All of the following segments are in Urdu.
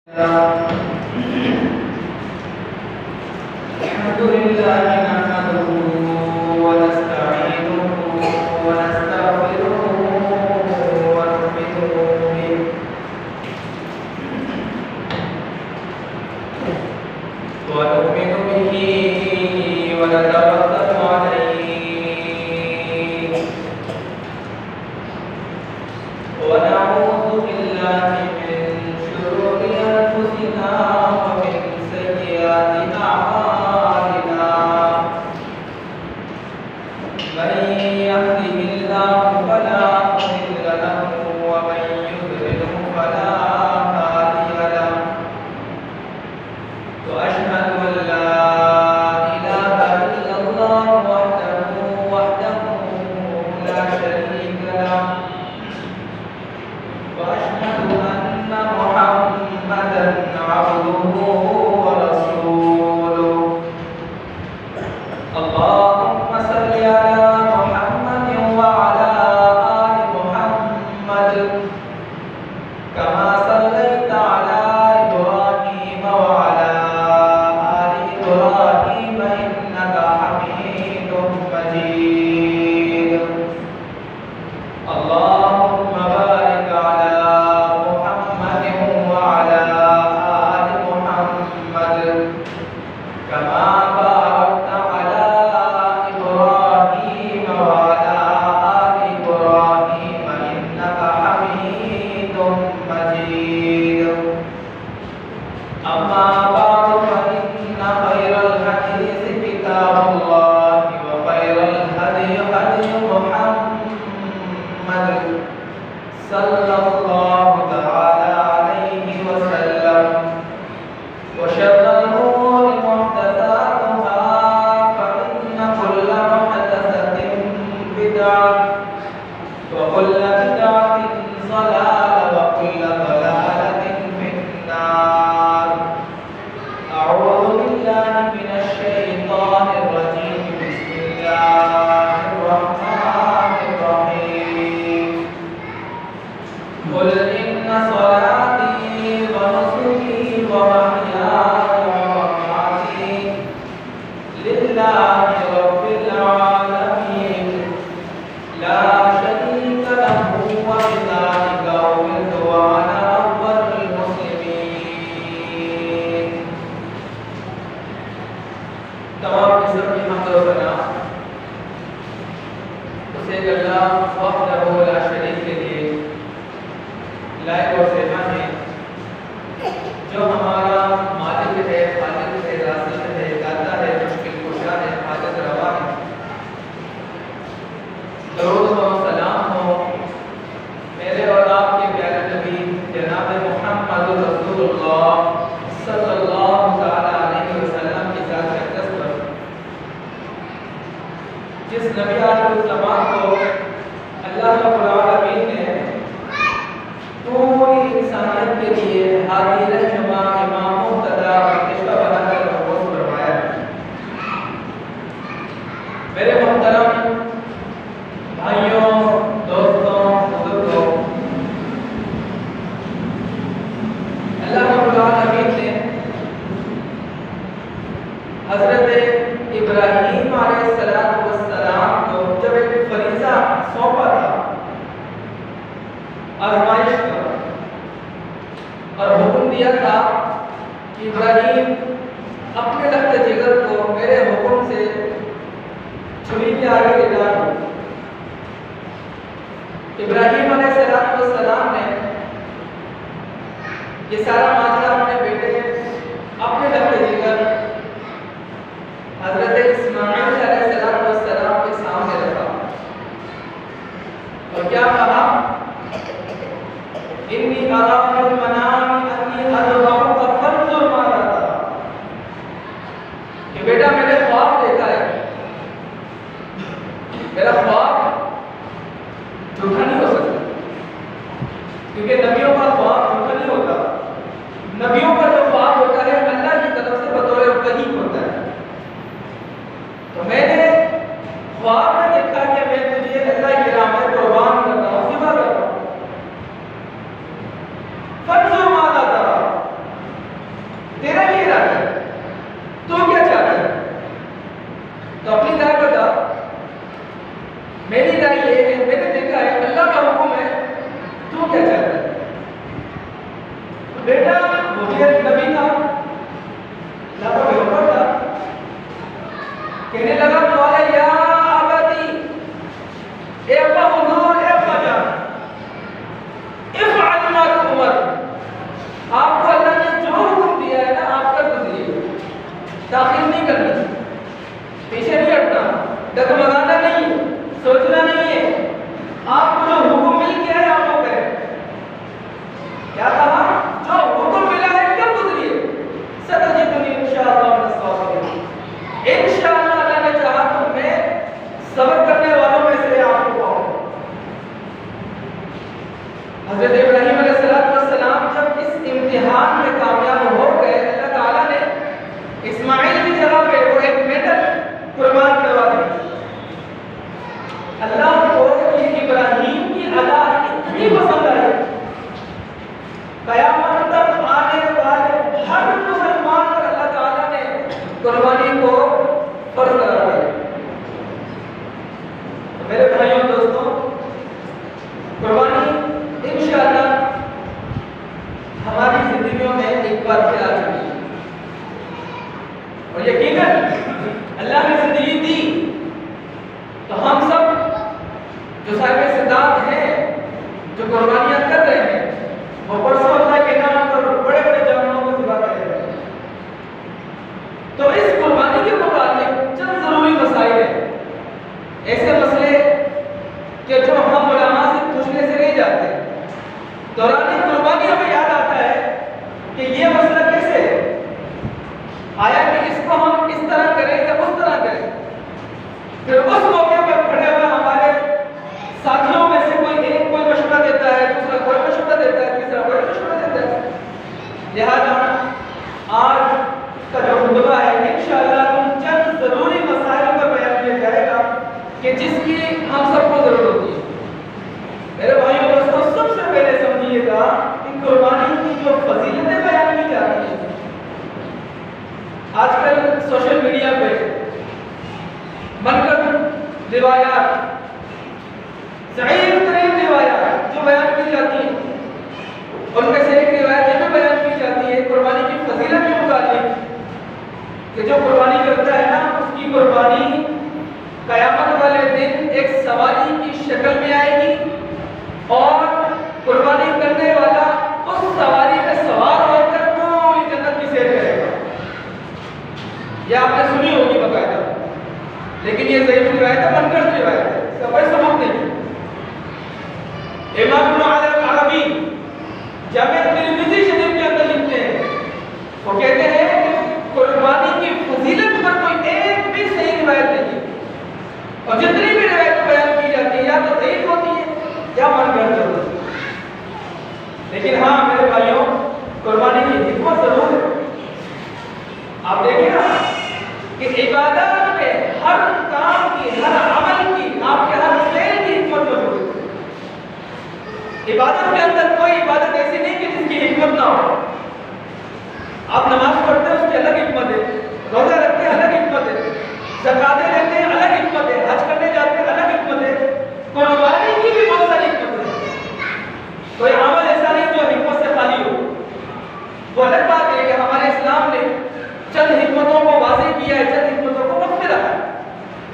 الحمد لله نحمده ونستعينه ونستغفره ونؤمن به ونتوكل عليه ونعوذ بالله من شرور أنفسنا ومن سيئات أعمالنا من يهده الله فلا مضل له ومن يضلل فلا هادي له وأشهد أن لا إله إلا الله وحده لا شريك له وأشهد أن محمدا عبده ورسوله اللهم صل على محمد وعلى آل محمد كما صليت على إبراهيم وعلى آل إبراهيم إنك حميد مجيد اللهم بارك على محمد وعلى آل محمد كما باركت على إبراهيم وعلى آل إبراهيم إنك حميد مجيد أما بعد فإن خير الحديث كتاب الله وخير الهدي هدي محمد صلى الله تعالى عليه وسلم وشر الأمور محدثاتها فإن كل محدثة بدعة وكل بدعة ضلالة وكل ضلالة في النار أعوذ بالله من الشيطان الرجيم بسم الله الرحمن الرحيم قل إن صلاتي ونسكي ومحياي ومماتي لله رب العالمين لا شريك له وبذلك أمرت وأنا أول المسلمين تمام قسم کی حمد و ثنا اسے اللہ وحدہ لا شریک کے لیے لائق اور صفا ہے جو ہمارا مالک ہے خالق ہے رازق ہے داتا ہے مشکل کشا ہے حاجت روا ہے درود و سلام ہو میرے اور آپ کے پیارے نبی جناب محمد رسول اللہ صلی اللہ تعالی علیہ وسلم کی ذات اقدس پر جس نبی آخر الزمان کو اللہ رب العالمین نے پوری انسانیت کے لیے ہادی رہنما امام مقتدی اور پیشوا بنا کر مبعوث فرمایا ہے۔ میرے محترم بھائیوں، دوستوں، بزرگوں، اللہ رب العالمین نے حضرت ابراہیم علیہ السلام کو جب ایک فریضہ سونپا تھا آزمائش کا اور حکم دیا تھا کہ ابراہیم اپنے لخت جگر کو میرے حکم سے چھری کے آگے لے ڈالو۔ ابراہیم علیہ السلام نے یہ سارا معاملہ اپنے بیٹے اپنے لخت جگر حضرت اسماعیل علیہ السلام کے سامنے رکھا اور کیا کہا؟ انی ارا فی المنام انی اذبحک فانظر ماذا ترى، کہ بیٹا میں نے خواب دیکھا ہے، میرا خواب جھوٹا نہیں ہو سکتا کیونکہ نبیوں کا خواب جھوٹا نہیں ہوتا، نبیوں کا جو خواب ہوتا ہے اللہ کی طرف سے بطور وحی ہوتا ہے۔ تو میں نے خواب میں دیکھا کہ میں تجھے اللہ کی راہ میں قربان کرتا ہوں، ذبح کرتا ہوں۔ بیٹا وہ بھی ایک نبی تھا، اللہ کا پیغمبر تھا، کہنے لگا قال یا ابتی، اے ابا حضور، اے ابا جان، افعل ما تؤمر، آپ کو اللہ نے جو حکم دیا ہے نا آپ کر گزریے، تاخیر نہیں کرنی، پیچھے نہیں ہٹنا، ڈگمگانا نہیں، سوچنا نہیں ہے، آپ کو جو حکم مل گیا ہے آپ کو کریں۔ کیا کہا؟ جو حکم ملا ہے کر گزریے، ستجدنی انشاءاللہ من الصابرین، انشاءاللہ اللہ نے چاہا تو میں صبر کرنے والوں میں سے آپ کو پاؤں۔ حضرت ابراہیم علیہ السلام جب اس امتحان میں کامیاب ہو گئے، اللہ تعالیٰ نے اسماعیل کی جگہ پہ وہ ایک میٹر قربان کروا دی۔ اللہ کو یہ ابراہیم کی ادا اتنی پسند آئی، قیامت تک آنے والے ہر مسلمان پر اللہ تعالیٰ نے قربانی کو فرض کرا دیا۔ میرے بھائیوں دوستوں، قربانی انشاءاللہ ہماری زندگیوں میں ایک بار پھر آ چکی ہے، اور یقیناً اللہ نے زندگی دی تو ہم سب جو صاحب استعداد ہیں، جو قربانیاں کر رہے ہیں، وہ پرسوں اللہ کے نام پر بڑے بڑے جانوروں کو ذبح کر رہے ہیں۔ تو اس قربانی کے متعلق چند ضروری مسائل ہیں، ایسے مسئلے کہ جو ہم علماء سے پوچھنے سے نہیں جاتے، دوران قربانی ہمیں یاد آتا ہے کہ یہ مسئلہ کیسے ہے، آیا کہ اس کو ہم اس طرح کریں یا اس طرح کریں۔ پھر اس موقع پر کھڑے ہوئے ہمارے ساتھیوں میں سے کوئی ایک کوئی مشورہ دیتا ہے، دوسرا کوئی مشورہ دیتا ہے، تیسرا کوئی مشورہ دیتا ہے۔ لہذا آج کا جو خطبہ ہے انشاءاللہ ان چند ضروری مسائل پر بیان کیا جائے گا کہ جس کی ہم سب کو ضرورت ہوتی ہے۔ میرے بھائیوں دوستوں، سب سے پہلے سمجھیے گا کہ قربانی کی جو فضیلتیں بیان کی جاتی ہیں، آج کل سوشل میڈیا پہ بن کر روایات، ضعیف ترین روایات جو بیان کی جاتی ہیں، ان میں سے ایک روایت یہ بھی بیان کی جاتی ہے قربانی کی فضیلت کے متعلق کہ جو قربانی کرتا ہے نا اس کی قربانی قیامت والے دن ایک سواری کی شکل میں آئے گی، اور قربانی کرنے والا اس سواری میں سوار ہو کر پوری جنت کی سیر کرے گا۔ یہ آپ نے سنی ہوگی باقاعدہ، لیکن یہ ضعیف روایت ہے، منکر روایت ہے، اس کا کوئی ثبوت نہیں۔ امام ابن عربی جامع ترمذی شریف کے اندر لکھتے ہیں، وہ کہتے ہیں کہ قربانی کی فضیلت پر کوئی ایک بھی صحیح روایت نہیں ہے، اور جتنی بھی روایت بیان کی جاتی ہے یا تو ضعیف ہوتی ہے یا من گھڑت ہوتی ہے۔ لیکن ہاں میرے بھائیوں، قربانی کی حکمت ضرور ہے۔ آپ دیکھیں نا کہ عبادت میں ہر کام کی، ہر عمل کی، آپ کے ہر فعل کی حکمت موجود ہے۔ عبادت کے اندر کوئی عبادت ایسی نہیں کہ جس کی حکمت نہ ہو۔ آپ نماز پڑھتے ہیں اس کی الگ حکمت ہے، روزہ رکھتے ہیں الگ حکمت ہے، زکاتیں دیتے ہیں الگ حکمت ہے، حج کرنے جاتے ہیں الگ حکمت ہے، قربانی کی بھی بہت ساری حکمت ہے۔ کوئی عمل ایسا نہیں جو حکمت سے خالی ہو۔ وہ الگ بات ہے کہ ہمارے اسلام نے چند حکمتوں کو واضح کیا ہے، چند حکمتوں کو مخفی رکھا ہے،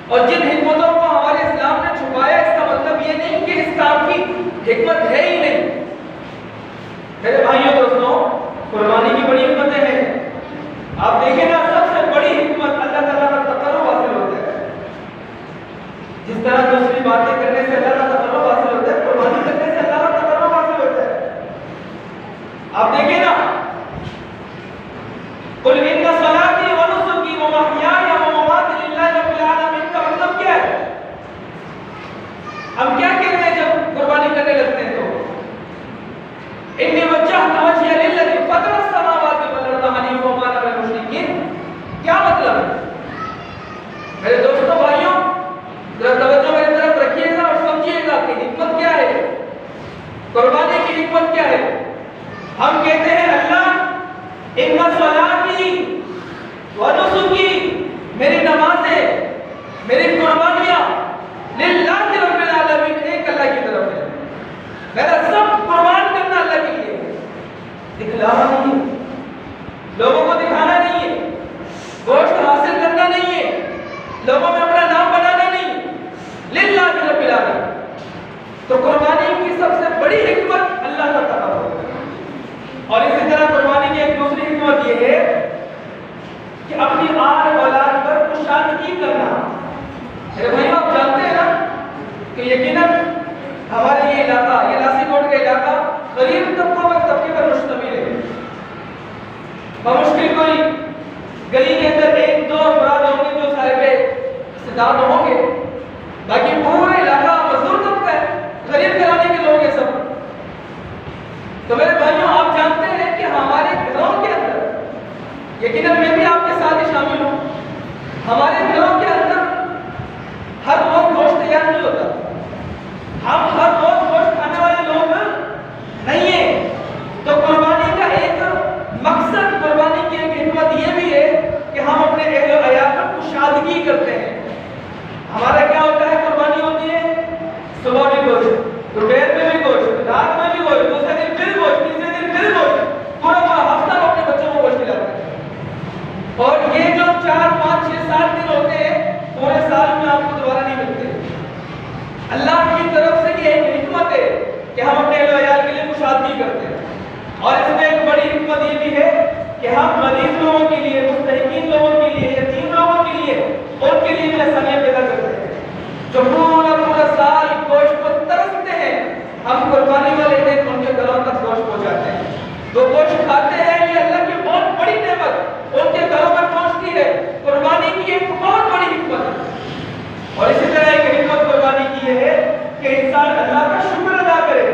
اور جن حکمتوں کو ہمارے اسلام نے چھپایا اس کا مطلب یہ نہیں کہ اس کام کی حکمت ہے ہی نہیں۔ میرے بھائیوں دوستوں، قربانی کی بڑی حکمتیں ہیں۔ آپ دیکھیں نا، سب سے بڑی حکمت اللہ تعالیٰ کا تقرب حاصل ہوتا ہے۔ جس طرح دوسری باتیں کرنے سے اللہ کا تقرب حاصل ہوتا ہے، قربانی کرنے سے اللہ کا تقرب حاصل ہوتا ہے۔ آپ دیکھیں نا، قل ان صلاتی و نسکی و محیای و مماتی للہ رب العالمین کا مطلب کیا ہے؟ ہم کیا کہتے ہیں جب قربانی کرنے لگتے ہیں تو انی وجہت وجہی للذی فطر السماوات والارض حنیفا وما انا من المشرکین، نہیں ہے، لوگوں کو دکھانا نہیں ہے، گوشت حاصل کرنا نہیں ہے، لوگوں میں اپنا نام بنانا نہیں، للہ رب العالمین۔ تو قربانی کی سب سے بڑی حکمت اللہ کا تقرب ہے۔ اور اسی طرح قربانی کی ایک دوسری حکمت یہ ہے کہ اپنی آل اولاد پر کشادگی کرنا۔ میرے بھائیوں، آپ جانتے ہیں نا کہ یقیناً ہمارے یہ علاقہ، یہ لاسی کوٹ کا علاقہ غریب طبقوں پر طبقے پر مشتمل ہے۔ بمشکل کوئی گلی کے اندر ایک دو افراد ہوں گے جو صاحب استعداد ہوں گے، باقی پورا علاقہ مزدور طبقہ ہے، غریب گھرانے کے لوگ ہیں سب۔ تو میرے بھائیوں، آپ جانتے ہیں کہ ہمارے گھروں کے اندر، یقیناً میں بھی آپ کے ساتھ ہی شامل ہوں، ہمارے گھروں کے اندر ہر روز گوشت تیار نہیں ہوتا، ہم ہر روز گوشت کھانے والے لوگ نہیں ہیں۔ تو قربانی کا ایک مقصد، قربانی کی ایک حکمت یہ بھی ہے کہ ہم اپنے اہل و عیال پر کشادگی کرتے ہیں۔ ہمارا کیا ہوتا ہے، قربانی ہوتی ہے صبح بھی گوشت، دوپہر میں بھی گوشت، رات میں بھی گوشت، دوسرے دن پھر گوشت، تیسرے دن پھر گوشت، پورا ہفتہ ہم اپنے بچوں کو گوشت کھلاتے ہیں۔ اور یہ جو 4 5 6 7 دن ہوتے ہیں، پورے سال میں آپ کو دوبارہ نہیں ملتے۔ اللہ کی طرف سے یہ ایک حکمت ہے کہ ہم اپنے اہل و عیال کے لیے کشادگی کرتے ہیں۔ اور اس میں ایک بڑی حکمت یہ بھی ہے کہ ہم مریض لوگوں کے لیے، مستحقین لوگوں کے لیے، یتیم لوگوں کے لیے، ان کے لیے بھی آسانیاں پیدا کرتے ہیں۔ جو پورا سال گوشت کو ترستے ہیں، ہم قربانی والے دن ان کے گھروں تک گوشت پہنچاتے ہیں۔ وہ گوشت کھاتے ہیں، یہ اللہ کی بہت بڑی نعمت ان کے گھروں میں پہنچتی ہے۔ قربانی کی ایک بہت بڑی حکمت ہے۔ اور اسی طرح ایک حکمت قربانی کی ہے کہ انسان اللہ کا شکر ادا کرے۔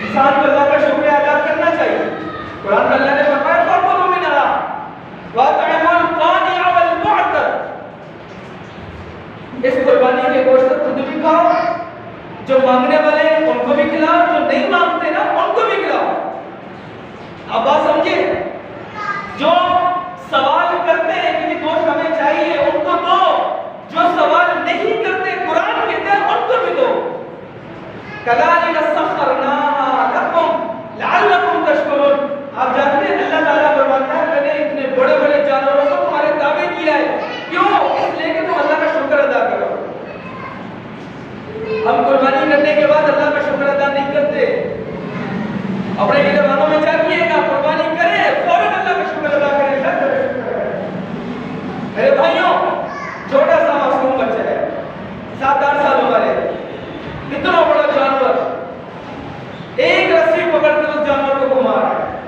انسان کو اللہ کا شکر ادا کرنا چاہیے۔ قرآن میں اللہ نے فرمایا فَكُلُوا مِنْهَا وَأَطْعِمُوا الْقَانِعَ وَالْمُعْتَرَ۔ اس قربانی کے گوشت خود بھی کھاؤ، جو مانگنے والے ہیں ان کو بھی کھلاؤ، جو نہیں مانگتے نا ان کو بھی کھلاؤ۔ اب بات سمجھے، جو سوال کرتے ہیں کہ گوشت ہمیں چاہیے ان کو دو، جو سوال نہیں کرتے قرآن کہتے ہیں ان کو بھی دو۔ كَذَلِكَ سَخَّرْنَاهَا لَكُمْ لَعَلَّكُمْ تَشْكُرُونَ۔ آپ جانتے ہیں اللہ تعالیٰ فرماتا ہے میں نے اتنے بڑے بڑے جانوروں کو تمہارے تابع کیا ہے، کیوں؟ اس لیے کہ تم اللہ کا شکر ادا کرو۔ ہم قربانی کرنے کے بعد اللہ کا شکر ادا نہیں کرتے۔ اپنے گھرانوں میں چاہیے گا قربانی کریں، فوراً اللہ کا شکر ادا کریں۔ میرے بھائیوں، چھوٹا سا معصوم بچہ ہے، 7-8 سال عمر ہے، اتنا بڑا جانور، ایک رسی پکڑ کر اس جانور کو گھما رہا ہے۔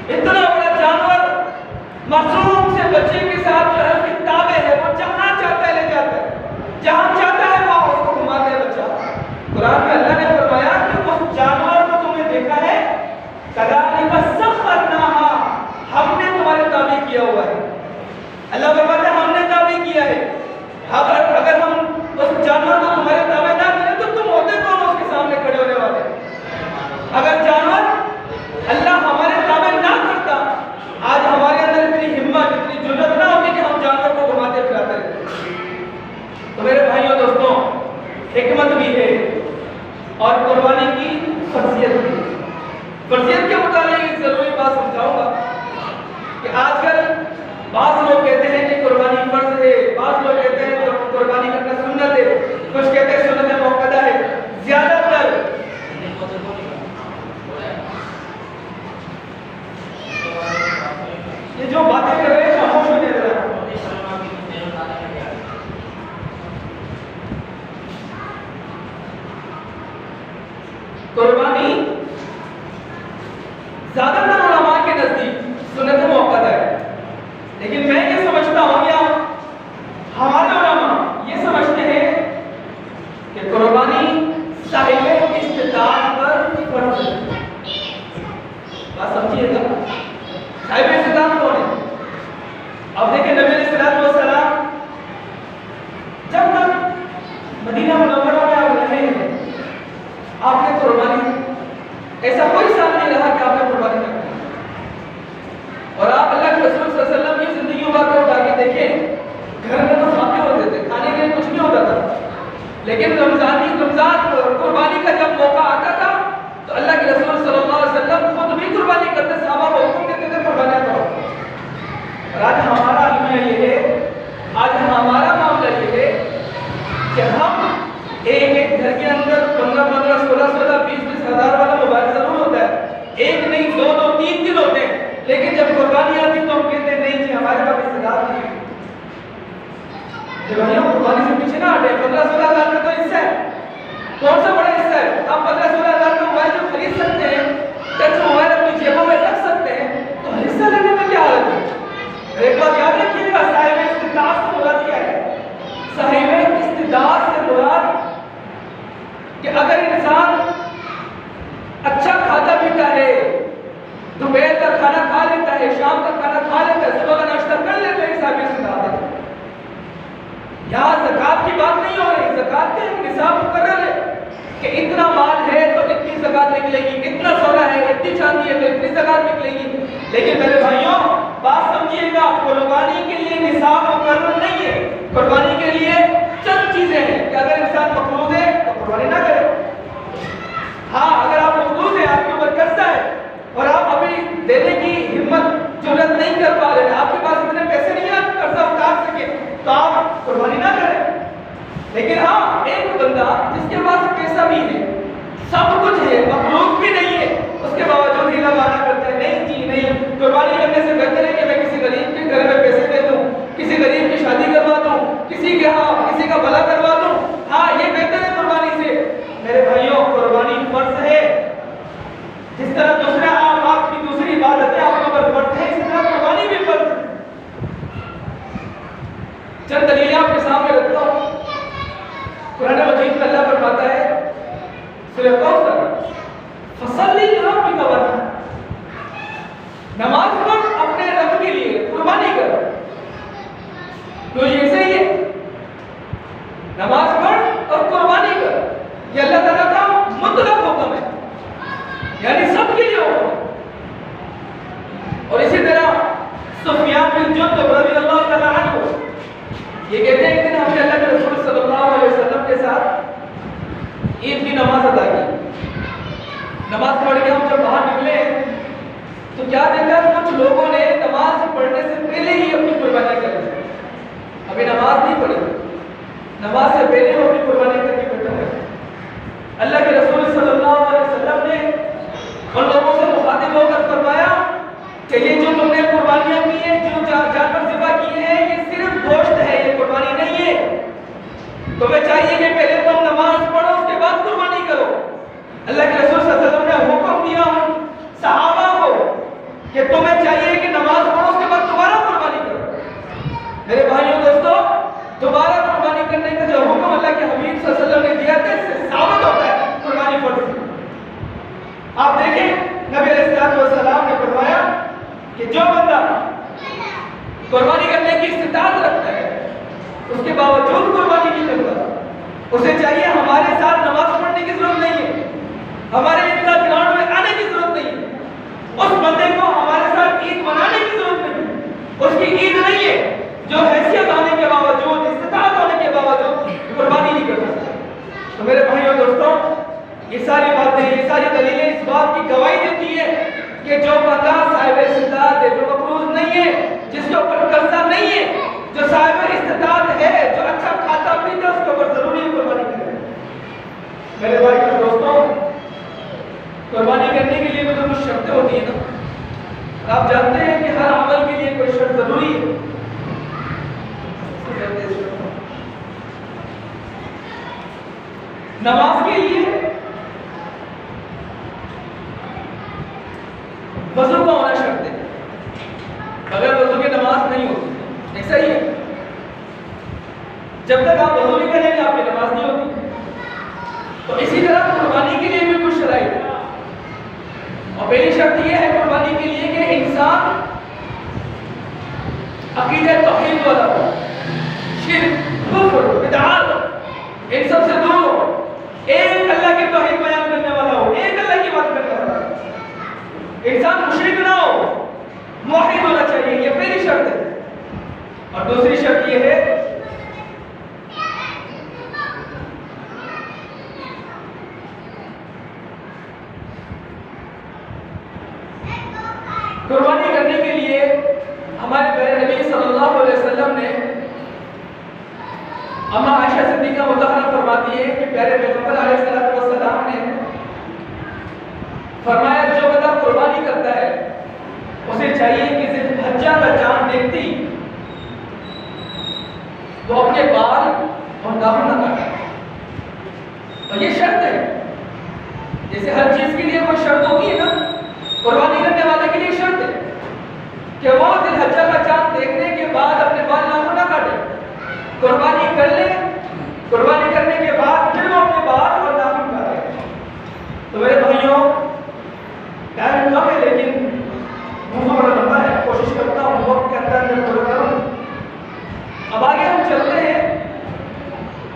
اتنا بڑا جانور معصوم سے بچے کے ساتھ جو ہے اس کی تابع ہے، وہ جہاں چاہتا ہے لے جاتا ہے، جہاں چاہتا ہے وہاں اس کو گھماتا ہے بچہ۔ قرآن میں اللہ نے فرمایا کہ اس جانور کو تم نے دیکھا ہے، كَذَلِكَ سَخَّرْنَاهَا، ہم نے تمہارے تابع کیا ہوا ہے۔ اللہ فرماتا ہے ہم نے تابع کیا ہے۔ اگر ہم اس جانور کو تمہارے تابع نہ کریں تو تم ہوتے کون اس کے سامنے کھڑے ہونے والے؟ اگر جانور اللہ ہمارے تابع نہ کرتا، آج ہمارے اندر اتنی ہمت، اتنی جرأت نہ ہوتی کہ ہم جانور کو گھماتے پھراتے رہتے۔ تو میرے بھائیوں دوستوں، حکمت بھی ہے اور قربانی کی فرضیت بھی ہے۔ فرضیت کے متعلق ایک ضروری بات سمجھاؤں گا کہ آج کل بعض لوگ کہتے ہیں کہ قربانی فرض ہے، بعض لوگ کہتے ہیں کہ قربانی کرنا سنت ہے، کچھ کہتے ہیں سنت موقدہ ہے۔ زیادہ تر یہ جو باتیں کر رہے ہیں خاموش ہونے دے رہا ہے۔ قربانی زیادہ تر علماء کے نزدیک سنت موقدہ ہے، لیکن میں یہ سمجھتا ہوں یا ہمارے علماء یہ سمجھتے ہیں کہ قربانی صاحب استطاعت پر فرض ہے۔ بات سمجھیے گا، صاحب استطاعت کون ہے؟ اب دیکھیں نبی علیہ السلام جب تک مدینہ منورہ میں آپ رہے ہیں، آپ نے قربانی ایسا کوئی سال نہیں رہا کہ آپ نے قربانی نہ کی۔ اور آپ اللہ کے رسول صلی اللہ علیہ وسلم کی زندگی مبارک کو اٹھا کے دیکھیں، گھر میں تو فاقے ہوتے تھے، کھانے کے لیے کچھ نہیں ہوتا تھا، لیکن رمضان قربانی کا جب موقع آتا تھا تو اللہ کے رسول صلی اللہ علیہ وسلم خود بھی قربانی آتی تو ہم کہتے ہیں نہیں جی ہمارے پاس استعداد نہیں ہے. بھائیوں قربانی سے پیچھے نہ ہٹے. 15-16 ہزار کا تو حصہ ہے. کون سا بڑا حصہ ہے؟ آپ 15-16 ہزار کا موبائل جو خرید سکتے ہیں, ٹچ موبائل اپنی جیبوں میں رکھ سکتے ہیں, تو حصہ لینے میں کیا حالت ہے؟ ایک بات یاد رکھیے گا, صاحب استطاعت سے مراد کیا ہے؟ صاحب استطاعت سے مراد کہ اگر انسان اچھا کھاتا پیتا ہے, دوپہر کا کھانا کھا لیتا ہے, شام کا کھانا کھا لیتا ہے, صبح کا ناشتہ کر لیتا ہے, صاحب استطاعت ہے. یہاں زکات کی بات نہیں ہو رہی. زکات کے نصاب مقرر ہے کہ اتنا مال ہے تو اتنی زکات نکلے گی, اتنا سونا ہے, اتنی چاندی ہے تو اتنی زکات نکلے گی. لیکن میرے بھائیوں بات سمجھیے گا, قربانی کے لیے نصاب مقرر نہیں ہے. قربانی کے لیے چند چیزیں ہیں کہ اگر انسان مقروض ہے تو قربانی نہ کرے. ہاں اگر آپ مقروض ہیں, آپ کے اوپر قرضہ ہے اور آپ ابھی دینے کی ہمت جرات نہیں کر پا رہے ہیں, آپ کے پاس اتنے پیسے نہیں ہیں آپ قرضہ اتار سکے, تو آپ قربانی نہ کریں. لیکن ہاں ایک بندہ جس کے پاس پیسہ بھی ہے, سب کچھ ہے, مخلوق بھی نہیں ہے, اس کے باوجود ہیلا بہانا کرتا ہے, نہیں جی نہیں, قربانی کرنے سے بہتر ہے کہ میں کسی غریب کے گھر میں پیسے دے دوں, کسی غریب کی شادی کروا دوں, کسی کے ہاں کسی کا بھلا کروا دوں, ہاں یہ بہتر ہے قربانی سے. میرے بھائیوں قربانی فرض ہے. جس طرح دوسرا آپ کی دوسری عبادت ہے آپ کے اوپر فرض ہے, اس طرح قربانی بھی فرض ہے. چند دلیلیں آپ کے سامنے رکھتا ہوں. قرآن مجید میں اللہ فرماتا ہے سورہ کوثر, فصلی لربک وانحر, نماز پڑھ اپنے رب کے لیے, قربانی کر. تو یہ صحیح ہے, نماز پڑھ اور قربانی کر, یہ اللہ تعالیٰ کا مطلق حکم ہے, یعنی سب کے لیے حکم ہے. اور اسی طرح سفیان بن جندب رضی اللہ تعالیٰ عنہ یہ کہتے ہیں کہ ہم نے اللہ کے رسول صلی اللہ علیہ وسلم کے ساتھ عید کی نماز ادا کی. نماز پڑھ کے ہم جب باہر نکلے تو کیا دیکھا, کچھ لوگوں نے نماز پڑھنے سے پہلے ہی اپنی قربانی کر لی. ابھی نماز نہیں پڑھی, نماز سے پہلے وہ اپنی قربانی کر کے بیٹھے ہوئے. اللہ کے رسول صلی اللہ علیہ وسلم نے ان لوگوں سے مخاطب ہو کر فرمایا کہ یہ جو تم نے قربانیاں کی ہیں, جو جانور ذبح کیے ہیں, یہ صرف گوشت ہے, یہ قربانی نہیں ہے. تمہیں چاہیے کہ پہلے تم نماز پڑھو, اس کے بعد قربانی کرو. اللہ کے رسول صلی اللہ علیہ وسلم نے حکم دیا ان صحابہ کو کہ تمہیں چاہیے کہ نماز پڑھو, اس کے بعد دوبارہ قربانی کرو. میرے بھائیوں دوستو, دوبارہ قربانی کرنے کا جو حکم اللہ کے حبیب صلی اللہ علیہ وسلم نے دیا تھا, اس سے ثابت ہوتا ہے قربانی فرض. آپ دیکھیں نبی علیہ السلام نے فرمایا کہ جو بندہ قربانی کرنے کی استطاعت رکھتا ہے اس کے باوجود قربانی نہیں کرتا, اسے چاہیے ہمارے ساتھ نماز پڑھنے کی ضرورت نہیں ہے, ہمارے عیدگاہ گراؤنڈ میں آنے کی ضرورت نہیں ہے, اس بندے کو ہمارے ساتھ عید منانے کی ضرورت نہیں ہے. اس کی عید نہیں ہے جو حیثیت آنے کے باوجود, استطاعت ہونے کے باوجود قربانی نہیں کر سکتا. تو میرے بھائیوں دوستوں, یہ ساری باتیں, یہ ساری دلیلیں اس بات کی گواہی دیتی ہے کہ جو بندہ صاحب استطاعت ہے, جو مقروض نہیں ہے, جس کے اوپر قرضہ نہیں ہے, جو صاحب استطاعت ہے, جو اچھا کھاتا پیتا ہے, اس کے اوپر ضروری ہے قربانی کرے. میرے بھائیوں دوستوں, قربانی کرنے کے لیے بھی تو کچھ شرطیں ہوتی ہیں نا. آپ جانتے ہیں کہ ہر عمل کے لیے کوئی شرط ضروری ہے. نماز کے لیے وضو کا ہونا شرط ہے. اگر وضو کی نماز نہیں ہوتی, ایسا ہی ہے, جب تک آپ وضو نہیں کریں گے آپ کی نماز نہیں ہوتی. تو اسی طرح قربانی کے لیے بھی کچھ شرائط ہے. اور پہلی شرط یہ ہے قربانی کے لیے کہ انسان عقیدہ توحید والا ہو, شرک, کفر, بدعات ان سب سے دور ہو, ایک اللہ کی توحید بیان کرنے والا ہو, ایک اللہ کی بات کرنے والا ہو, انسان مشرک نہ ہو, موحد ہونا چاہیے. یہ پہلی شرط ہے. اور دوسری شرط یہ ہے قربانی کرنے کے لیے ہمارے پیارے نبی صلی اللہ علیہ وسلم نے, اما عائشہ صدیقہ مطہرہ فرماتی ہے کہ پیارے پیغمبر علیہ السلام نے فرمایا جو بندہ قربانی کرتا ہے اسے چاہیے کہ لیتی وہ اپنے بال اور ناخن نہ کاٹے. اور یہ شرط ہے، جیسے ہر چیز کے لیے کوئی شرط ہوتی ہے نا، قربانی کرنے والے کے لیے شرط ہے کہ وہ ذی الحجہ کا چاند دیکھنے کے بعد اپنے بال ناخن نہ کاٹے، قربانی کر لے، قربانی کرنے کے بعد پھر وہ اپنے بال اور ناخن کاٹے. تو میرے بھائیوں، ٹائم کم ہے لیکن منہ بڑا لمبا ہے، کوشش کرتا ہوں وقت کے اندر میں پورا کروں. اب آگے ہم چلتے ہیں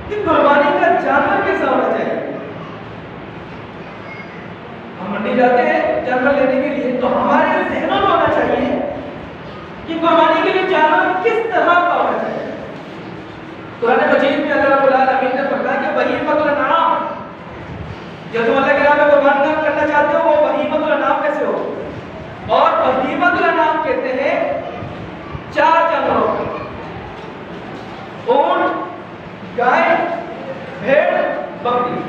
کہ قربانی کا جانور کیسا ہونا چاہیے. ہم منڈی جاتے ہیں جانور لینے کے لیے، تو ہمارے ذہنوں میں ہونا چاہیے کہ قربانی کے لیے جانور کس طرح کا ہونا چاہیے. قرآن مجید میں اللہ رب العالمین نے فرمایا کہ بہیمۃ الانعام، جو تم اللہ کے راہ میں قربانی کرنا چاہتے ہو وہ بہیمۃ الانعام میں سے ہو. اور بہیمۃ الانعام کہتے ہیں 4 جانوروں کو، اونٹ، گائے، بھیڑ، بکری.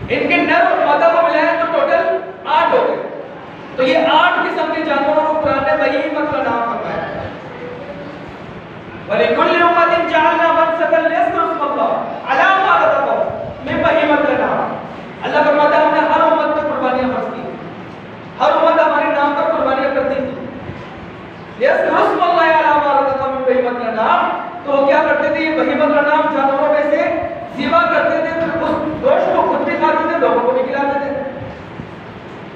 ان کے نر اور مادہ کو ملائیں تو ٹوٹل 8 ہو گئے. تو یہ 8 قسم کے جانوروں کو قرآن نے بہیمۃ الانعام فرمایا. وَلِكُلِّ أُمَّةٍ جَعَلْنَا مَنسَكًا لِيَذْكُرُوا اسْمَ اللَّهِ عَلَىٰ مَا رَزَقَهُم مِّن بَهِيمَةِ الْأَنْعَامِ. اللہ فرماتا ہے ہم نے ہر امت پر قربانیاں فرض کی، ہر امت ہمارے نام پر قربانیاں کرتی تھی. لِيَذْكُرُوا اسْمَ اللَّهِ عَلَىٰ مَا رَزَقَهُم مِّن بَهِيمَةِ الْأَنْعَامِ. تو وہ کیا کرتے تھے؟ یہ بہیمۃ الانعام جانوروں میں سے ذبح کرتے تھے، پھر اس گوشت کو خود بھی کھاتے تھے، لوگوں کو بھی کھلاتے تھے.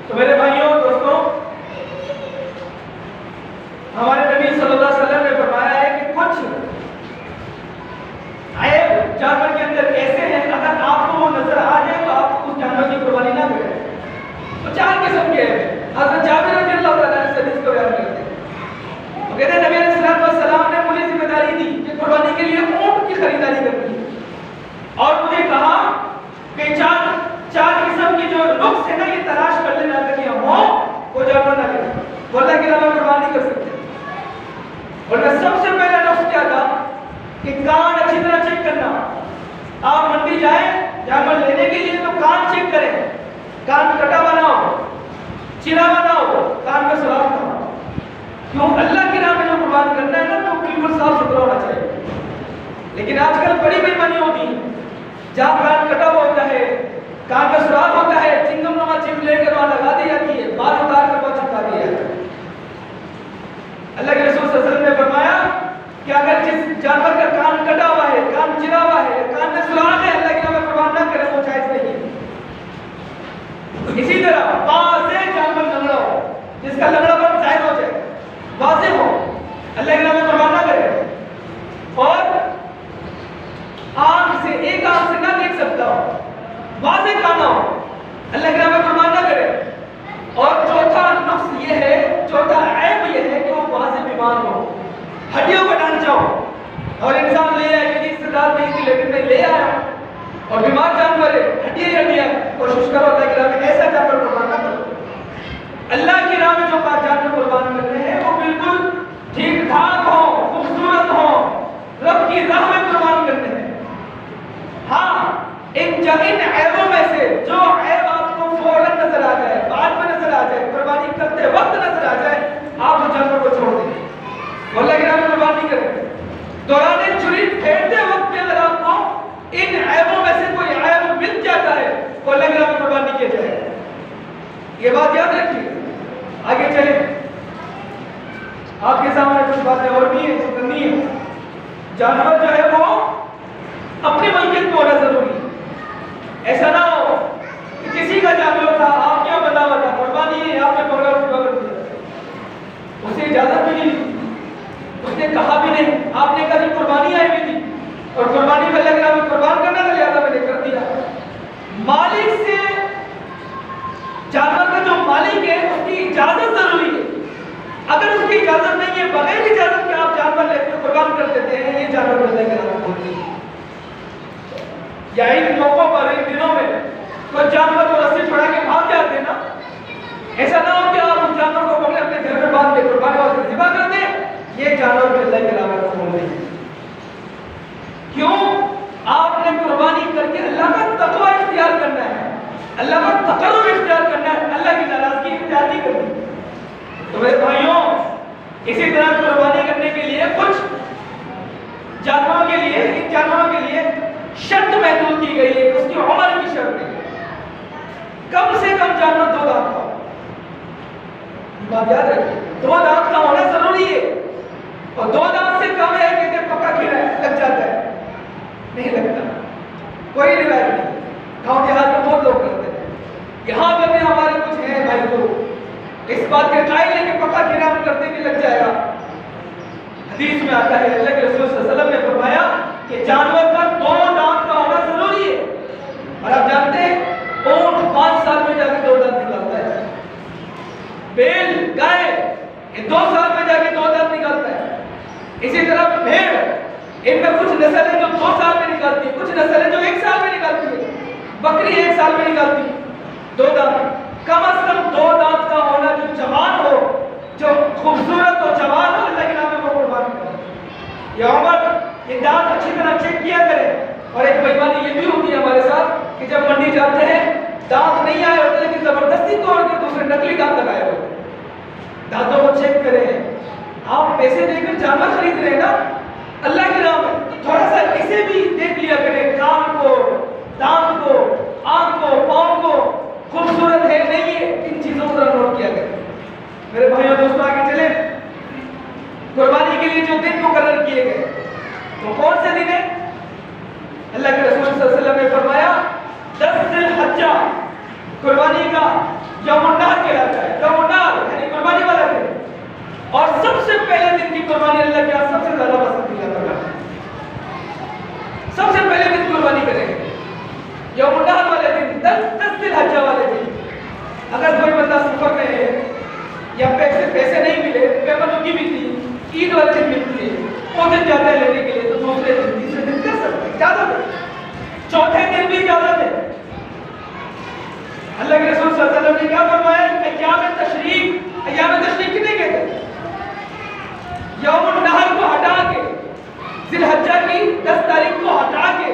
تو میرے بھائیوں دوستوں، ہمارے نبی صلی اللہ علیہ وسلم نے فرمایا ہے کہ کچھ عیب جانور کے اندر ایسے ہیں اگر آپ کو وہ نظر آ جائے تو آپ اس جانور کی قربانی نہ کریں. تو 4 قسم کے ہیں. حضرت جابر رضی اللہ تعالیٰ عنہ سے حدیث کو بیان کرتے ہیں، وہ کہتے ہیں نبی علیہ السلام نے مجھے ذمہ داری دی کہ قربانی کے لیے اونٹ کی خریداری کرنی ہے، اور مجھے کہا کہ 4 قسم کی جو نقص ہے نا یہ تلاش کر لینا اگر یہ ہو وہ جانور نہ کریں، وہ اللہ کے علاوہ قربانی کر سکتے ہیں. اور میں سب سے پہلا نقص کیا تھا کہ کان اچھی طرح چیک کرنا. آپ منڈی جائیں جانور لینے کے لیے تو کان چیک کریں، کان کٹا ہوا نہ ہو، چرا ہوا نہ ہو، کان میں سراخ نہ ہو. کیوں؟ اللہ کی راہ میں جو قربان کرنا ہے نا تو بالکل صاف ستھرا ہونا چاہیے. لیکن آج کل بڑی بےمانی ہوتی ہے، جہاں کان کٹا ہوا ہوتا ہے، کان میں سراخ ہوتا ہے، چنگم نما چپ لے کر وہاں لگا دی جاتی ہے، بال اتار کر وہاں چھپا دیا جاتا ہے. اللہ کے رسول صلی اللہ علیہ وسلم نے فرمایا کہ اگر جس جانور کا کان کٹا ہوا ہے، کان چرا ہوا ہے، کان میں سراخ ہے، اللہ کے نام قربان نہ کرے، وہ جائز نہیں ہے. اسی طرح واضح جانور لنگڑا ہو، جس کا لنگڑا پن ظاہر ہو جائے، واضح ہو، اللہ کے نام قربان نہ کرے. اور آنکھ سے ایک آنکھ سے نہ دیکھ سکتا ہو، واضح کھانا ہو، اللہ کے نام قربان نہ کرے. اور چوتھا نقص یہ ہے، چوتھا عیب یہ ہے کہ وہ واضح بیمار ہو، ہڈیوں کا ڈھانچہ ہو، اور انسان لے آئے کہ استعداد نہیں تھی لیکن میں لے آیا اور بیمار جانور ہے، ہڈیاں. کوشش کرو اللہ کی راہ میں ایسا جانور قربان نہ کرو. اللہ کی راہ میں جو جانور قربان کرنے ہیں وہ بالکل ٹھیک ٹھاک ہو، خوبصورت ہو، رب کی راہ میں قربان کرنے ہیں. ہاں ان عیبوں میں سے جو عیب آپ کو فوراً نظر آ جائے، بعد میں نظر آ جائے، قربانی کرتے وقت نظر آ جائے، آپ اس جانور کو چھوڑ دیں، اللہ کی راہ میں قربانی کریں. دوران چھری پھیرتے وقت بھی اگر آپ کو ان عیبوں میں سے کوئی عیب مل جاتا ہے تو اللہ کی راہ میں قربانی کیا جائے. یہ بات یاد رکھیے. آگے چلیں، آپ کے سامنے کچھ باتیں اور بھی ہیں جو کرنی ہے. جانور جو ہے وہ اپنی ملکیت میں ہونا ضروری ہے. ایسا نہ ہو کہ کسی کا جانور تھا، آپ کیا بتا ہوا تھا، قربانی ہے، آپ نے پروگرام پورا کر دیا، اسے اجازت بھی نہیں، اس نے کہا بھی نہیں، آپ نے کہا جی قربانی آئی ہوئی تھی اور قربانی میں اللہ کے نام میں قربان کرنا تھا لہٰذا میں نے کر دیا. مالک سے، جانور کا جو مالک ہے اس کی اجازت ضروری ہے. اگر اس کی اجازت نہیں ہے، بغیر اجازت کے آپ جانور لے کے قربان کر دیتے ہیں، یہ جانور اللہ کے نام میں. یا ان موقعوں پر، ان دنوں میں کوئی جانور کو رسی چھڑا کے بھاگ جاتے ہیں نا، ایسا نہ ہو کہ آپ اس جانور کو پکڑے اپنے گھر میں باندھ کے قربانی اور ذبح کر دیں. یہ جانور بھی اللہ کے نام میں قبول نہیں ہے. کیوں؟ آپ نے قربانی کر کے اللہ کا تقوی اختیار کرنا ہے، اللہ کا تقرب اختیار کرنا ہے، اللہ کی ناراضگی اختیار نہیں کرنی. تو میرے بھائیوں، اسی طرح قربانی کرنے جانوروں کے لیے شرط محدود کی گئی ہے، اس کی عمر کی شرط ہے، کم سے کم جانور 2 دانت کا ہو۔ بات یاد رکھیے، 2 دانت کا ہونا ضروری ہے، اور 2 دانت سے کم ہے کہتے ہیں پکا کھیرا ہے، لگ جاتا ہے، نہیں لگتا، کوئی روایت نہیں۔ گاؤں دیہات میں بہت لوگ کرتے ہیں، یہاں پر بھی ہمارے کچھ ہیں بھائی کو اس بات کے قائل ہے کہ پکا کھیرا ہم کرتے کہ لگ جائے گا۔ حدیث میں آتا ہے اللہ کے رسول صلی اللہ علیہ وسلم نے فرمایا کہ جانور کا 2 دانت کا ہونا ضروری ہے، اور آپ جانتے ہیں اونٹ 5 سال میں جا کے 2 دانت نکالتا ہے، بیل گائے یہ 2 سال میں جا کے 2 دانت نکالتا ہے، اسی طرح بھیڑ ان میں کچھ نسل ہے جو 2 سال میں نکالتی ہے، کچھ نسل ہے جو 1 سال میں نکالتی ہے، بکری 1 سال میں نکالتی ہے 2 دانت، کم از کم 2 دانت کا ہونا، جو جوان ہو، جو خوبصورت ہو، جوان ہو، اللہ کے نام میں قربان کرے۔ یہ عمر، یہ دانت اچھی طرح چیک کیا کرے۔ اور ایک بےایمانی یہ بھی ہوتی ہے ہمارے ساتھ کہ جب منڈی جاتے ہیں دانت نہیں آئے ہوتے لیکن زبردستی توڑ کے دوسرے نقلی دانت لگائے ہوتے ہیں۔ دانتوں کو چیک کریں، آپ پیسے دے کر جانور خرید رہے ہیں نا اللہ کے نام میں، تھوڑا سا اسے بھی دیکھ لیا کریں، کان کو، دانت کو، آنکھ کو، پاؤں کو، خوبصورت ہے نہیں ہے، ان چیزوں کو نوٹ کیا کریں۔ میرے بھائیوں دوستوں آگے چلیں، قربانی کے لیے جو دن مقرر کیے گئے وہ کون سے دن ہیں؟ اللہ کے رسول صلی اللہ علیہ وسلم نے فرمایا 10 ذی الحجہ قربانی کا یوم النحر کہلاتا ہے، یوم النحر یعنی قربانی والا دن، اور سب سے پہلے دن کی قربانی اللہ کے یہاں سب سے زیادہ پسندیدہ ہے، سب سے پہلے دن قربانی کریں گے یوم النحر والے دن، 10 ذی الحجہ والے دن۔ اگر کوئی بندہ سفر میں ہے یا پیسے نہیں ملے، پیمنٹ کی بھی تھی، عید والے دن ملتی ہے، وہ دن جاتا ہے لینے کے لیے، تو دوسرے دن تیسرے دن کر سکتے ہیں، اجازت ہے، چوتھے دن بھی اجازت ہے۔ اللہ کے رسول صلی اللہ علیہ وسلم نے کیا فرمایا؟ ایام تشریق، ایام تشریق کتنے کہتے ہیں؟ یوم النحر کو ہٹا کے، ذی الحجہ کی 10 تاریخ کو ہٹا کے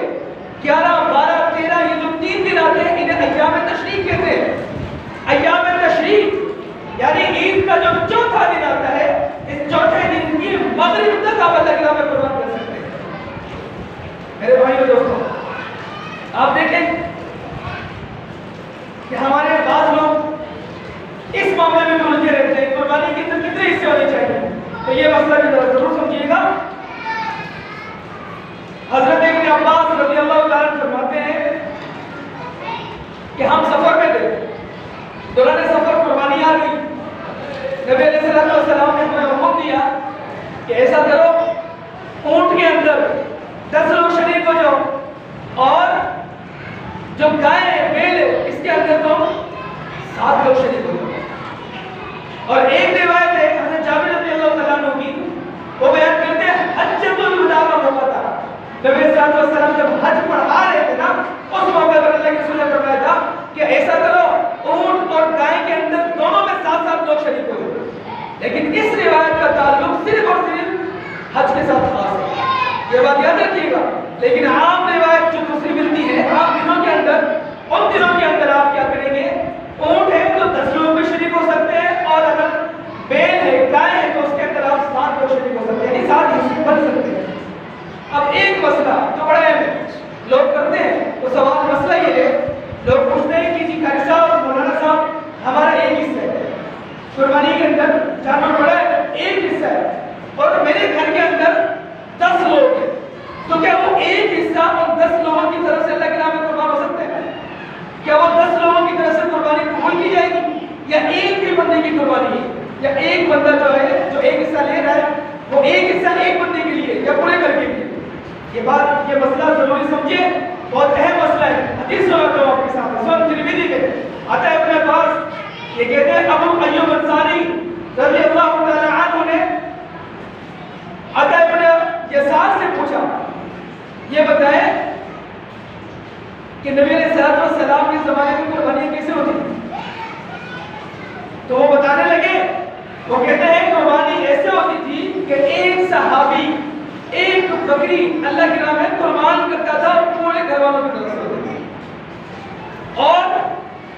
11، 12، 13 یہ جو 3 دن آتے ہیں انہیں ایام تشریق کہتے ہیں۔ ایام تشریق یعنی عید کا جو چوتھا دن آتا ہے، اس چوتھے دن کی مغرب تک آپ اللہ کے نام میں قربان کر سکتے ہیں۔ میرے بھائیو دوستو آپ دیکھیں کہ ہمارے بعض لوگ اس معاملے میں الجھے رہتے ہیں قربانی کے اندر کتنے حصے ہونے چاہیے، تو یہ مسئلہ بھی ضرور سمجھیے گا۔ حضرت ابن عباس رضی اللہ تعالیٰ عنہ فرماتے ہیں کہ ہم سفر میں تھے، دوران سفر قربانی آ گئی، نبی علیہ السلام نے ہمیں حکم دیا کہ ایسا کرو اونٹ کے اندر 10 لوگ شریک ہو جاؤ، اور جو گائے بیل اس کے اندر تو 7 لوگ شریک ہو جاؤ۔ اور ایک روایت ہے حضرت جابر رضی اللہ تعالیٰ عنہ کی، وہ بیان کرتے ہیں حجۃ الوداع کا موقع تھا، نبی صلی اللہ علیہ وسلم جب حج پر آ رہے تھے نا، اس موقع پر اللہ کے رسول نے فرمایا تھا کہ ایسا کرو اونٹ اور گائے کے اندر دونوں میں 7 لوگ شریک ہو جائیں۔ لیکن اس روایت کا تعلق صرف اور صرف حج کے ساتھ خاص ہے، یہ بات یاد رکھیے گا۔ لیکن عام روایت جو دوسری ملتی ہے عام دنوں کے اندر، ان دنوں کے اندر آپ کیا کریں گے، اونٹ ہے تو 10 لوگ بھی شریک ہو سکتے ہیں، اور اگر بیل ہے، گائے ہے تو اس کے اندر آپ 7 لوگ شریک ہو سکتے ہیں، یعنی 7 حصے بن سکتے ہیں۔ اب ایک مسئلہ جو بڑا اہم ہے لوگ کرتے ہیں، وہ سوال مسئلہ یہ ہے، لوگ پوچھتے ہیں کہ جی قاری صاحب اور مولانا صاحب ہمارا ایک حصہ ہے قربانی کے اندر، جانور بڑا ہے ایک حصہ ہے، اور میرے گھر کے اندر 10 لوگ ہیں، تو کیا وہ ایک حصہ اور 10 لوگوں کی طرف سے اللہ کے نام میں قربان ہو سکتے ہیں؟ کیا وہ 10 لوگوں کی طرف سے قربانی قبول کی جائے گی، یا ایک ہی بندے کی قربانی ہے، یا ایک بندہ جو ہے جو ایک حصہ لے رہا ہے وہ ایک حصہ ایک بندے کے لیے یا پورے گھر کے لیے؟ یہ بات، یہ مسئلہ ضروری سمجھیے، بہت اہم مسئلہ ہے۔ حدیث سناتا ہوں آپ کے سامنے، سنن ترمذی میں آتا ہے اپنے پاس، یہ کہتے ہیں ابو ایوب انصاری رضی اللہ تعالی عنہ نے عطا ابن یسار سے پوچھا، یہ بتائیں کہ نبی علیہ السلام کے زمانے میں قربانیاں کیسے ہوتی تھیں؟ تو وہ بتانے لگے، وہ کہتے ہیں قربانی ایسے ہوتی تھی کہ ایک صحابی ایک بکری اللہ کے نام میں قربان کرتا تھا، پورے گھر والوں کی طرف سے ہوتی تھی، اور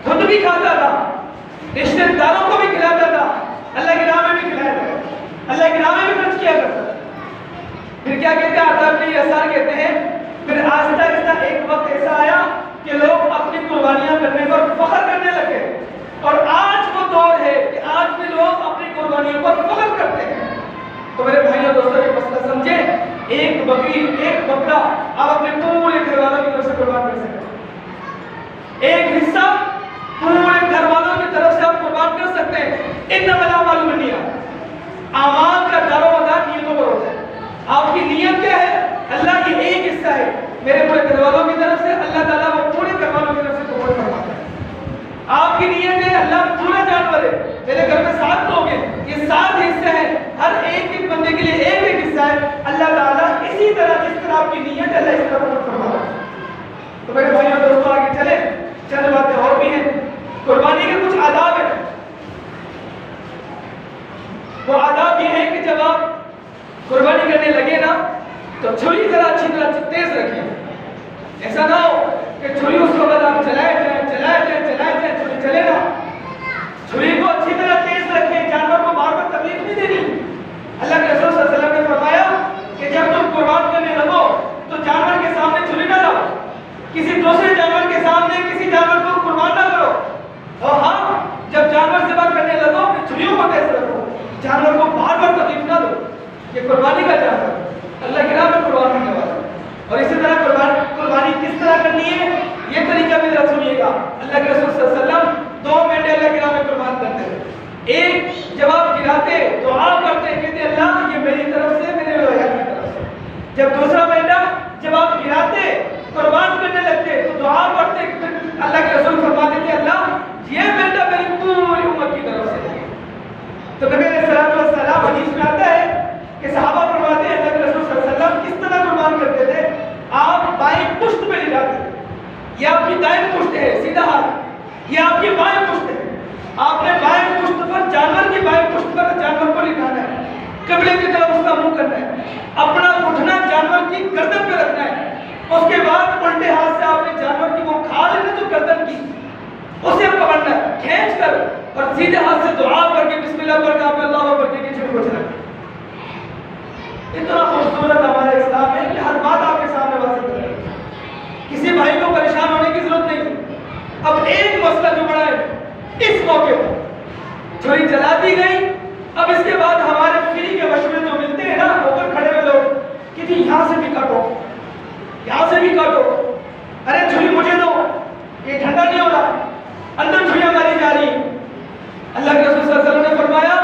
خود بھی کھاتا تھا، رشتہ داروں کو بھی کھلاتا تھا، اللہ کے نام میں بھی کھلایا تھا، اللہ کے نام میں بھی خرچ کیا کرتا تھا۔ پھر کیا کہتے ہیں عطا ابن یسار کہتے ہیں قربانیوں پر فخر کرتے ہیں. تو میرے بھائیوں دوستوں یہ مسئلہ سمجھیں, ایک بکری ایک بکرا آپ اپنے پورے گھر والوں کی طرف سے قربان کر سکتے ہیں. ایک حصہ پورے گھر والوں کی طرف سے آپ قربان کر سکتے ہیں. انما الاعمال بالنیات, اعمال کا دار و مدار نیتوں پر ہوتا ہے. آپ کی نیت کیا ہے؟ اللہ یہ ایک حصہ ہے میرے پورے گھر والوں کی طرف سے, اللہ تعالیٰ وہ پورے گھر والوں کی طرف سے قبول فرماتا ہے. آپ کی نیت ہے اللہ پورا جانور ہے, میرے گھر میں 7 لوگ ہیں, یہ 7 حصے ہیں, ہر ایک ایک بندے کے لیے ایک ایک حصہ ہے. اللہ تعالیٰ اسی طرح جس طرح آپ کی نیت ہے اللہ اس طرح قبول فرماتا ہے. تو میرے بھائیوں دوستوں آگے چلیں, چند باتیں اور بھی ہیں. قربانی کے کچھ آداب ہیں. وہ آداب یہ ہیں کہ جب آپ قربانی کرنے لگے نا تو چھری ذرا اچھی طرح تیز رکھیں. ایسا نہ ہو کہ چھری اس وقت آپ چلائے جائیں چھری چلے نا. چھری کو اچھی طرح تیز رکھیں, جانور کو بار بار تکلیف نہیں دینی. اللہ کے رسول صلی اللہ علیہ وسلم نے فرمایا کہ جب تم قربان کرنے لگو تو جانور کے سامنے چھری نہ لاؤ, کسی دوسرے جانور کے سامنے کسی جانور کو قربان نہ کرو. اور ہاں, جب جانور ذبح کرنے لگو اپنی چھریوں کو تیز رکھو, جانور کو بار بار تکلیف نہ دو. یہ قربانی کا جانور اللہ کی راہ میں قربان ہونے والا ہے. اور اسی طرح قربانی کس طرح کرنی ہے یہ طریقہ بھی ذرا سنیے گا. اللہ کے رسول صلی اللہ علیہ وسلم 2 مینڈے اللہ کی راہ میں قربان کرتے تھے. ایک جب آپ گراتے دعا کرتے کہتے اللہ یہ میری طرف سے میرے رویا کی طرف سے. جب دوسرا مینڈا جب آپ گراتے قربان کرنے لگتے تو دعا کرتے, اللہ کے رسول فرماتے تھے اللہ یہ مینڈا میری پوری امت کی طرف سے. تو نبی علیہ الصلوۃ والسلام حدیث میں آتا ہے کہ صحابہ فرماتے ہیں اللہ کے رسول صلی اللہ علیہ وسلم کس طرح قربان کرتے تھے. آپ بائیں پشت پہ لٹاتے تھے, یہ آپ کی دائیں پشت ہے سیدھا ہاتھ, یہ آپ کی بائیں پشت ہے. آپ نے بائیں پشت پر جانور کی بائیں پشت پر جانور کو لٹانا ہے, قبلے کی طرف اس کا منہ کرنا ہے, اپنا گھٹنا جانور کی گردن پہ رکھنا ہے. اس کے بعد الٹے ہاتھ سے آپ نے جانور کی وہ کھال ہے نا جو گردن کی اسے پکڑنا ہے کھینچ کر, اور سیدھے ہاتھ سے دعا کر کے بسم اللہ پڑھ کے آپ اللہ اکبر کے چھری کو چلانا. اتنا خوبصورت ہمارا اسلام ہے کہ ہر بات آپ کے سامنے واضح کر رہے ہیں, کسی بھائی کو پریشان ہونے کی ضرورت نہیں. اب ایک مسئلہ جو بڑا ہے اس موقع پر چھری چلا دی گئی. اب اس کے بعد ہمارے فری کے مشورے جو ملتے ہیں نا اوپر کھڑے ہوئے لوگ کہ جی یہاں سے بھی کاٹو, یہاں سے بھی کاٹو, ارے چھری مجھے دو, یہ ٹھنڈا نہیں ہو رہا, اندر چھریاں ماری جا رہی. اللہ کے رسول صلی اللہ علیہ وسلم نے فرمایا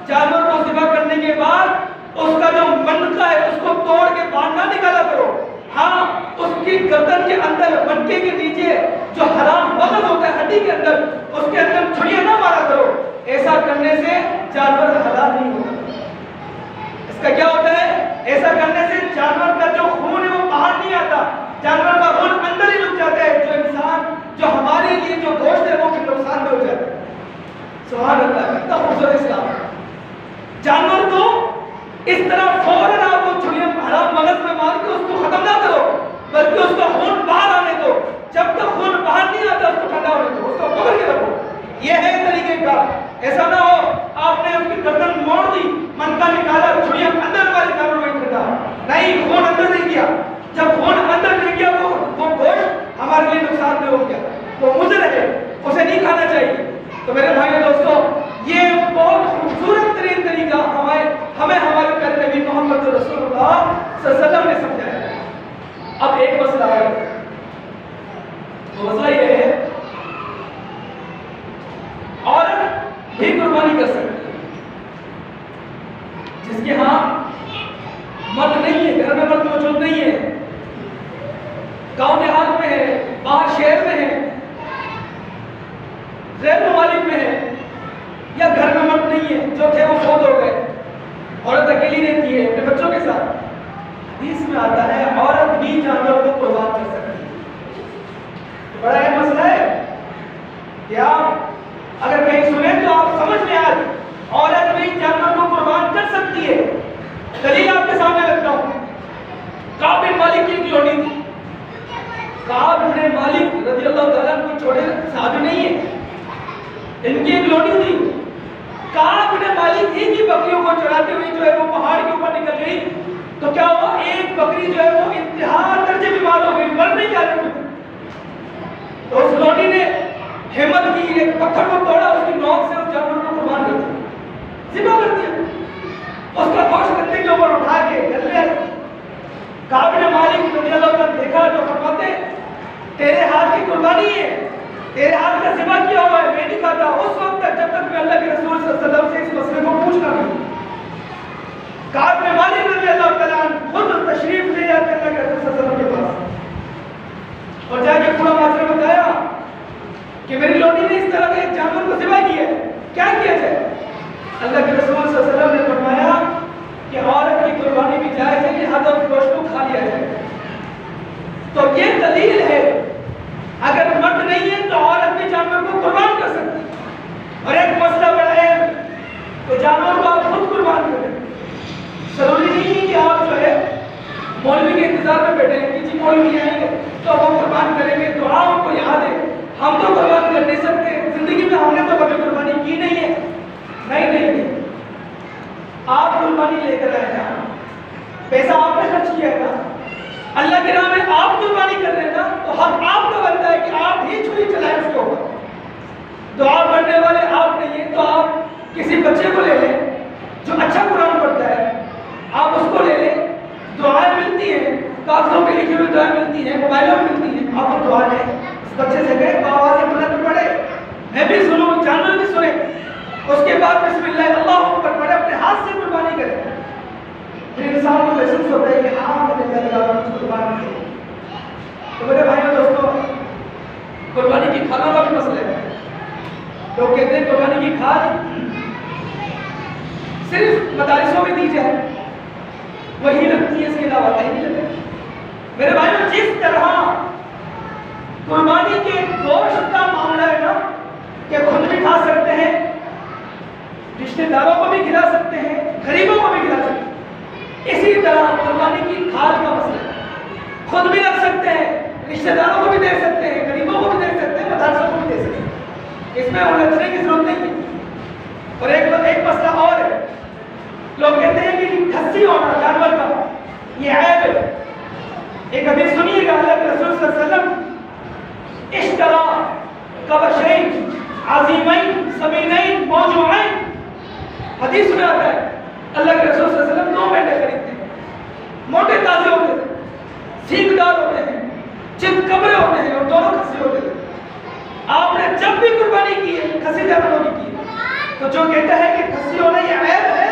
جانور کو ذبح کرنے کے بعد اس کا جو منکا ہے اس کو توڑ کے باہر نہ نکالا کرو. ہاں, اس کی گردن کے اندر منکے کے نیچے جو حرام مغز ہوتا ہے ہڈی کے اندر اس کے اندر چھریاں نہ مارا کرو. ایسا کرنے سے جانور حلال نہیں ہوتا. اس کا کیا ہوتا ہے, ایسا کرنے سے جانور کا جو خون ہے وہ باہر نہیں آتا, جانور کا خون اندر ہی رک جاتا ہے, جو انسان جو ہمارے لیے جو گوشت ہے وہ پھر نقصان میں ہو جاتا ہے. سبحان اللہ, کتنا خوبصورت اسلام ہے. جانور کو اس طرح فوراً آپ کو چھریاں حرام مغز میں مار کے اس کو ختم نہ کرو, بلکہ اس کا خون باہر آنے دو. جب تک خون باہر نہیں آتا اس کو ٹھنڈا ہونے دو, اس کو پکڑ کے رکھو. یہ ہے طریقے کا. ایسا نہ ہو آپ نے اس کی گردن موڑ دی, منکا نکالا, چھریاں اندر والی کانوں میں ٹھنڈا, نہیں, خون اندر نہیں گیا. جب خون اندر نہیں گیا وہ گوشت ہمارے لیے نقصان دہ ہو گیا, وہ مضر ہے, اسے نہیں کھانا چاہیے. تو میرے بھائیو دوستو یہ بہت خوبصورت ترین طریقہ ہمیں ہمارے پیارے نبی محمد رسول اللہ صلی اللہ علیہ وسلم نے سمجھایا. اب ایک مسئلہ ہے, وہ مسئلہ یہ ہے عورت بھی قربانی کر سکتی ہے جس کے ہاں مرد نہیں ہے, گھر میں مرد موجود نہیں ہے, گاؤں دیہات میں ہے, باہر شہر میں ہے, غیر ممالک میں ہے, یا گھر میں مرد نہیں ہے, جو تھے وہ فوت ہو گئے, عورت اکیلی رہتی ہے اپنے بچوں کے ساتھ. حدیث میں آتا ہے عورت بھی جانور کو قربان کر سکتی ہے. بڑا اہم مسئلہ ہے کہ آپ اگر کہیں سنیں تو آپ سمجھ لیں آج عورت بھی جانور کو قربان کر سکتی ہے. دلیل آپ کے سامنے رکھتا ہوں. کعب بن مالک کی ایک لونڈی تھی. کعب بن مالک رضی اللہ تعالیٰ کوئی چھوٹے صحابی نہیں ہے, ان کی ایک لونڈی تھی. کعب بن مالک ہی کی بکریوں کو چراتے ہوئے جو ہے وہ پہاڑ کے اوپر نکل گئی تو کیا ہوا, ایک بکری جو ہے وہ انتہا درجے بیمار ہو گئی, مر نہیں جا رہی. تو اس لونڈی نے ہمت کی, ایک پتھر کو توڑا, اس کی نوک سے اس جانور کو قربان کر دیا. ذبح کر دیا، اس کا گوشت گندے کے اوپر اٹھا کے گل لیا۔ کعب بن مالک رضی اللہ عنہ دیکھا تو فرماتے تیرے ہاتھ کی قربانی ہے، تیرے ہاتھ کا ذبح کیا ہوا ہے، میں نہیں کھاتا۔ اس وقت تک جب تک میں اللہ کے رسول صلی اللہ علیہ وسلم سے اس مسئلے کو پوچھنا نہیں۔ کعب بن مالک رضی اللہ تعالیٰ عنہ خود تشریف لے جاتے اللہ کے رسول صلی اللہ علیہ وسلم کے پاس اور جا کے پورا معاملہ بتایا کہ میری لوٹی نے اس طرح کے جانور کو ذبح کیا ہے، کیا کیا جائے؟ اللہ کے رسول صلی اللہ علیہ وسلم نے فرمایا کہ عورت کی قربانی بھی جائز ہے، لہذا اس گوشت کو کھا لیا جائے۔ تو یہ دلیل ہے اگر مرد نہیں ہے تو عورت بھی جانور کو قربان کر سکتی ہے۔ اور ایک مسئلہ بڑا ہے تو جانور کو آپ خود قربان کریں، ضروری نہیں ہے کہ آپ جو ہے مولوی کے انتظار میں بیٹھے ہیں کہ جی مولوی آئیں گے تو ہم قربان کریں گے۔ دعا ہم کو یاد ہے، ہم تو قربان کر نہیں سکتے، زندگی میں ہم نے تو کبھی قربانی کی نہیں ہے۔ نہیں، آپ قربانی لے کر آئے نا، پیسہ آپ نے خرچ کیا ہے نا، اللہ کے نام میں آپ قربانی کر رہے ہیں نا، تو حق آپ کا بنتا ہے کہ آپ ہی چھری چلائیں اس کے اوپر۔ دعا پڑھنے والے آپ نہیں ہیں تو آپ کسی بچے کو لے لیں جو اچھا قرآن پڑھتا ہے، آپ اس کو لے لیں، دعائیں ملتی ہیں، کاغذوں پہ لکھی ہوئی دعائیں ملتی ہیں، موبائلوں میں ملتی ہیں، آپ دعا لیں، اس بچے سے کہیں آواز بلند پڑھے، میں بھی سنوں، جانور بھی سنیں، اس کے بعد بسم اللہ اللہ اکبر پڑھے، اپنے ہاتھ سے قربانی کریں۔ پھر انسان کو محسوس ہوتا ہے کہ ہاں میں نے اللہ کی قربانی کی۔ تو میرے بھائیوں دوستوں، قربانی کی کھالوں کا بھی مسئلہ ہے۔ لوگ کہتے ہیں قربانی کی کھال صرف مدارسوں میں دی جائے، وہی لگتی ہے، اس کے علاوہ کہیں نہیں لگتی۔ میرے بھائیوں، جس طرح قربانی کے گوشت کا معاملہ ہے نا کہ خود بھی کھا سکتے ہیں، رشتہ داروں کو بھی کھلا سکتے ہیں، غریبوں کو بھی کھلا سکتے ہیں، اسی طرح قربانی کی کھال کا مسئلہ ہے، خود بھی رکھ سکتے ہیں، رشتہ داروں کو بھی دے سکتے ہیں، غریبوں کو بھی دے سکتے ہیں، مدارسوں کو بھی دے سکتے ہیں، اس میں الجھنے کی ضرورت نہیں ہے۔ اور ایک مسئلہ اور ہے، لوگ کہتے ہیں کہ کھسی ہونا جانور کا یہ عیب ہے۔ ایک حدیث سنیے گا، اللہ کے رسول صلی اللہ علیہ وسلم اشترا کبشین عظیمین سمینین موجوعین، حدیث میں آتا ہے اللہ کے رسول صلی اللہ علیہ وسلم 2 مینڈے خریدتے ہیں، موٹے تازے ہوتے ہیں، سینگ دار ہوتے ہیں، چند کمرے ہوتے ہیں، اور دونوں کھسی ہوتے ہیں۔ آپ نے جب بھی قربانی کی ہے کھسی جانوروں کی کی ہے، تو جو کہتا ہے کہ کھسی ہونا یہ عیب ہے،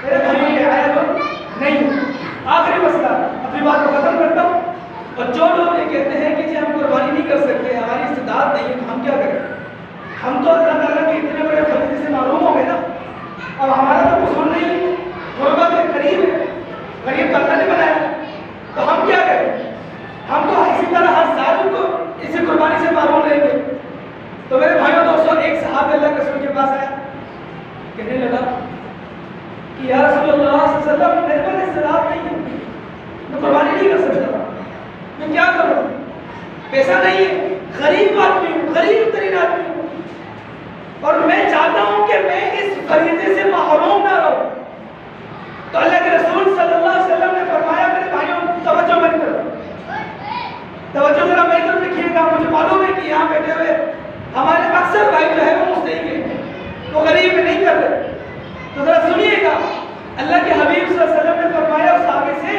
میرے بھائیوں یہ عیب نہیں۔ آخری مسئلہ، اپنی بات کو ختم کرتا ہوں۔ اور جو لوگ یہ کہتے ہیں کہ جی ہم قربانی نہیں کر سکتے، ہماری استطاعت نہیں ہے، تو ہم کیا کریں؟ ہم تو اللہ تعالیٰ کے اتنے بڑے فضل سے معلوم ہو گئے نا، اب ہمارا تو قصور نہیں ہے، غربت کے قریب ہے، غریب تو اللہ نے بنایا، تو ہم کیا کریں؟ ہم تو اسی طرح ہر سال کو اسی قربانی سے معلوم رہیں گے۔ تو میرے بھائیوں دوستوں، ایک صحابی اللہ کے رسول کے پاس آیا، کہنے لگا کہ یا رسول اللہ صلی اللہ علیہ وسلم، میرے پاس استطاعت نہیں ہے، میں قربانی نہیں کر سکتا، میں کیا کروں؟ پیسہ نہیں ہے، غریب آدمی ہوں، غریب ترین آدمی ہوں، اور میں چاہتا ہوں کہ میں اس فریضے سے محروم نہ رہوں۔ تو اللہ کے رسول صلی اللہ علیہ وسلم نے فرمایا، میرے بھائیوں توجہ میری طرف، توجہ ذرا میری طرف رکھیے گا۔ مجھے معلوم ہے کہ یہاں بیٹھے ہوئے ہمارے اکثر بھائی جو ہے وہ مجھ سے ہی ہیں، وہ غریب نہیں کر رہے، تو ذرا سنیے گا۔ اللہ کے حبیب صلی اللہ علیہ وسلم نے فرمایا اس آگے سے،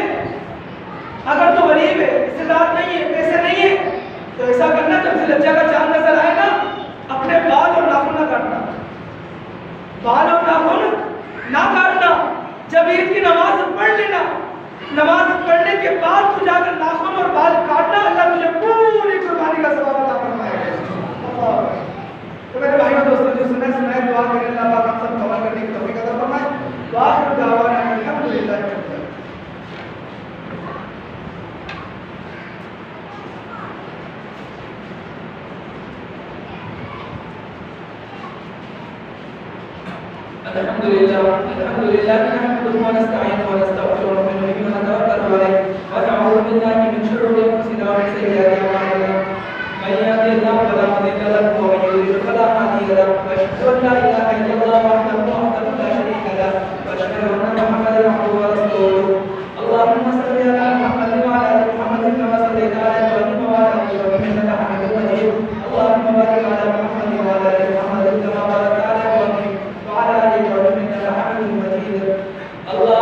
اگر تو غریب ہے، استطاعت نہیں ہے، پیسے نہیں ہے، تو ایسا کرنا جب ذی الحجہ کا چاند نظر آئے نا، اپنے بال اور ناخن نہ کاٹنا، بال اور ناخن نہ کاٹنا، جب عید کی نماز پڑھ لینا، نماز پڑھنے کے بعد تو جا کر ناخن اور بال کاٹنا، اللہ تجھے پوری قربانی کا ثواب عطا فرمائے گا۔ تو میرے بھائیوں دوستوں، جو سنائے دعا کریں اللہ پاک ہم سب کو عمل کرنے کی توفیق عطا فرمائے۔ وآخر دعوانا ان الحمد للہ رب العالمین۔ الحمد لله نحمده ونستعينه ونستغفره ونؤمن به ونتوكل عليه ونعوذ بالله من شرور انفسنا ومن سيئات اعمالنا من يهده الله فلا مضل له ومن يضلل فلا هادي له واشهد ان لا اله الا الله وحده لا شريك له واشهد ان محمدا عبده ورسوله اللهم صل على محمد وعلى ال محمد كما صليت على ابراهيم وعلى ال ابراهيم انك حميد مجيد اللهم بارك على محمد وعلى ال محمد كما باركت على ابراهيم وعلى ال ابراهيم انك اندر اللہ